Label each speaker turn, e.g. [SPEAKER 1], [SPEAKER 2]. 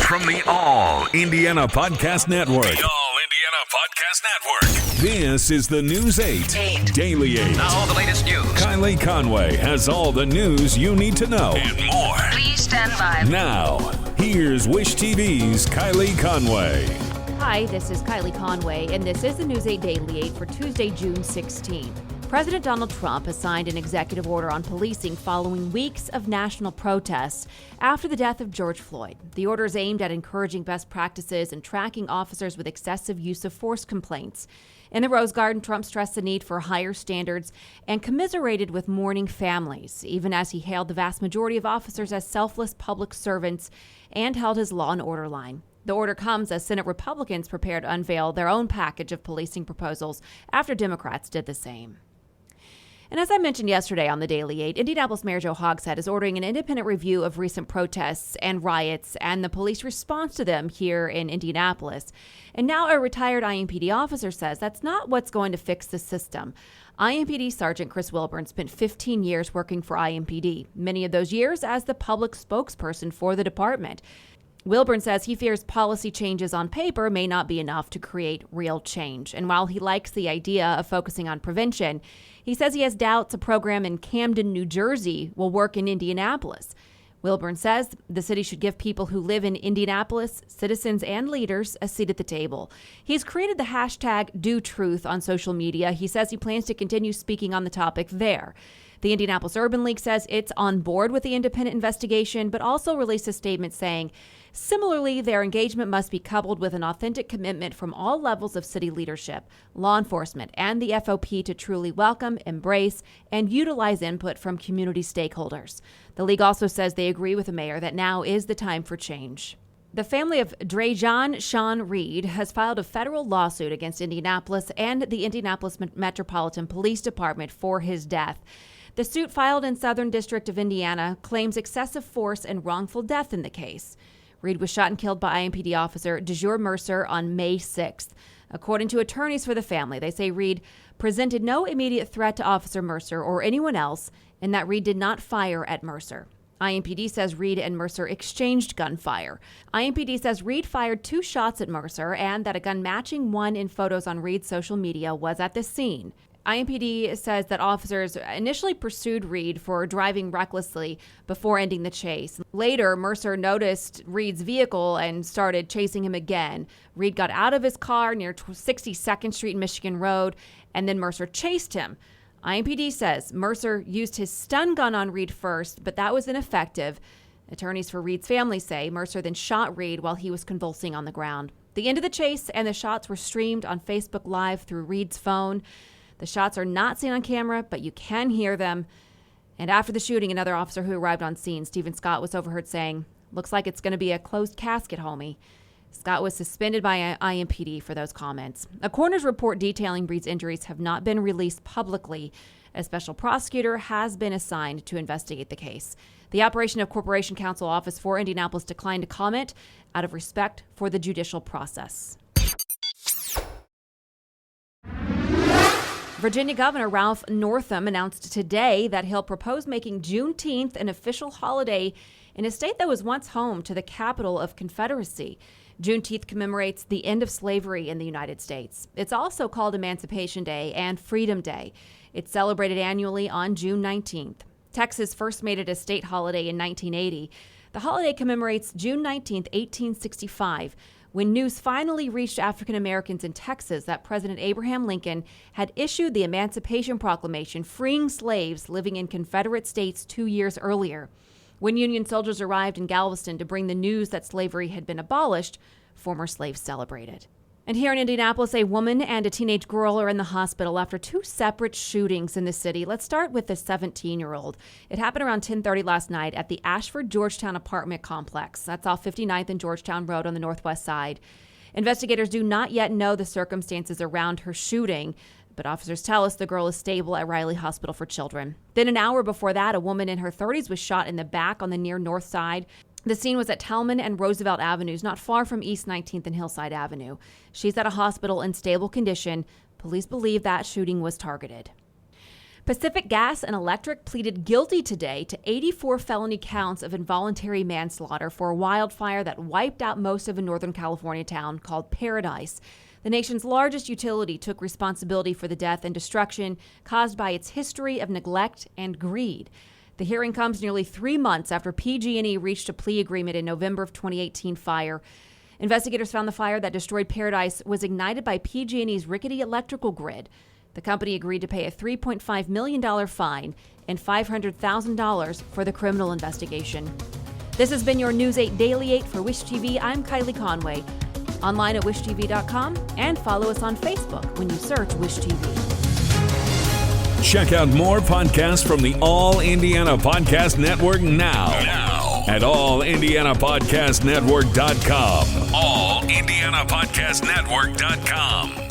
[SPEAKER 1] From the All Indiana Podcast Network.
[SPEAKER 2] The All Indiana Podcast Network.
[SPEAKER 1] This is the News 8 Daily 8.
[SPEAKER 3] Now the latest news.
[SPEAKER 1] Kylie Conway has all the news you need to know.
[SPEAKER 2] And more.
[SPEAKER 3] Please stand by.
[SPEAKER 1] Now, here's Wish TV's Kylie Conway.
[SPEAKER 4] Hi, this is Kylie Conway, and this is the News 8 Daily 8 for Tuesday, June 16. President Donald Trump has signed an executive order on policing following weeks of national protests after the death of George Floyd. The order is aimed at encouraging best practices and tracking officers with excessive use of force complaints. In the Rose Garden, Trump stressed the need for higher standards and commiserated with mourning families, even as he hailed the vast majority of officers as selfless public servants and held his law and order line. The order comes as Senate Republicans prepare to unveil their own package of policing proposals after Democrats did the same. And as I mentioned yesterday on the Daily 8, Indianapolis Mayor Joe Hogshead is ordering an independent review of recent protests and riots and the police response to them here in Indianapolis. And now a retired IMPD officer says that's not what's going to fix the system. IMPD Sergeant Chris Wilburn spent 15 years working for IMPD, many of those years as the public spokesperson for the department. Wilburn says he fears policy changes on paper may not be enough to create real change. And while he likes the idea of focusing on prevention, he says he has doubts a program in Camden, New Jersey will work in Indianapolis. Wilburn says the city should give people who live in Indianapolis, citizens and leaders, a seat at the table. He's created the hashtag #DoTruth on social media. He says he plans to continue speaking on the topic there. The Indianapolis Urban League says it's on board with the independent investigation, but also released a statement saying, similarly, their engagement must be coupled with an authentic commitment from all levels of city leadership, law enforcement, and the FOP to truly welcome, embrace, and utilize input from community stakeholders. The league also says they agree with the mayor that now is the time for change. The family of Dreasjon Sean Reed has filed a federal lawsuit against Indianapolis and the Indianapolis Metropolitan Police Department for his death. The suit filed in Southern District of Indiana claims excessive force and wrongful death in the case. Reed was shot and killed by IMPD officer DeJure Mercer on May 6th. According to attorneys for the family, they say Reed presented no immediate threat to Officer Mercer or anyone else, and that Reed did not fire at Mercer. IMPD says Reed and Mercer exchanged gunfire. IMPD says Reed fired 2 shots at Mercer and that a gun matching one in photos on Reed's social media was at the scene. IMPD says that officers initially pursued Reed for driving recklessly before ending the chase. Later, Mercer noticed Reed's vehicle and started chasing him again. Reed got out of his car near 62nd Street Michigan Road, and then Mercer chased him. IMPD says Mercer used his stun gun on Reed first, but that was ineffective. Attorneys for Reed's family say Mercer then shot Reed while he was convulsing on the ground. The end of the chase and the shots were streamed on Facebook Live through Reed's phone. The shots are not seen on camera, but you can hear them. And after the shooting, another officer who arrived on scene, Stephen Scott, was overheard saying, "Looks like it's going to be a closed casket, homie." Scott was suspended by IMPD for those comments. A coroner's report detailing Reed's injuries have not been released publicly. A special prosecutor has been assigned to investigate the case. The Operation of Corporation Counsel Office for Indianapolis declined to comment out of respect for the judicial process. Virginia Governor Ralph Northam announced today that he'll propose making Juneteenth an official holiday in a state that was once home to the capital of Confederacy. Juneteenth commemorates the end of slavery in the United States. It's also called Emancipation Day and Freedom Day. It's celebrated annually on June 19th. Texas first made it a state holiday in 1980. The holiday commemorates June 19th, 1865, when news finally reached African Americans in Texas that President Abraham Lincoln had issued the Emancipation Proclamation freeing slaves living in Confederate states 2 years earlier. When Union soldiers arrived in Galveston to bring the news that slavery had been abolished, former slaves celebrated. And here in Indianapolis, a woman and a teenage girl are in the hospital after 2 separate shootings in the city. Let's start with the 17-year-old. It happened around 10:30 last night at the Ashford Georgetown apartment complex. That's off 59th and Georgetown Road on the northwest side. Investigators do not yet know the circumstances around her shooting, but officers tell us the girl is stable at Riley Hospital for Children. Then an hour before that, a woman in her 30s was shot in the back on the near north side. The scene was at Tellman and Roosevelt Avenues, not far from East 19th and Hillside Avenue. She's at a hospital in stable condition. Police believe that shooting was targeted. Pacific Gas and Electric pleaded guilty today to 84 felony counts of involuntary manslaughter for a wildfire that wiped out most of a Northern California town called Paradise. The nation's largest utility took responsibility for the death and destruction caused by its history of neglect and greed. The hearing comes nearly 3 months after PG&E reached a plea agreement in November of 2018 fire. Investigators found the fire that destroyed Paradise was ignited by PG&E's rickety electrical grid. The company agreed to pay a $3.5 million fine and $500,000 for the criminal investigation. This has been your News 8 Daily 8 for Wish TV. I'm Kylie Conway. Online at wishtv.com and follow us on Facebook when you search Wish TV.
[SPEAKER 1] Check out more podcasts from the All Indiana Podcast Network now at allindianapodcastnetwork.com.
[SPEAKER 2] allindianapodcastnetwork.com.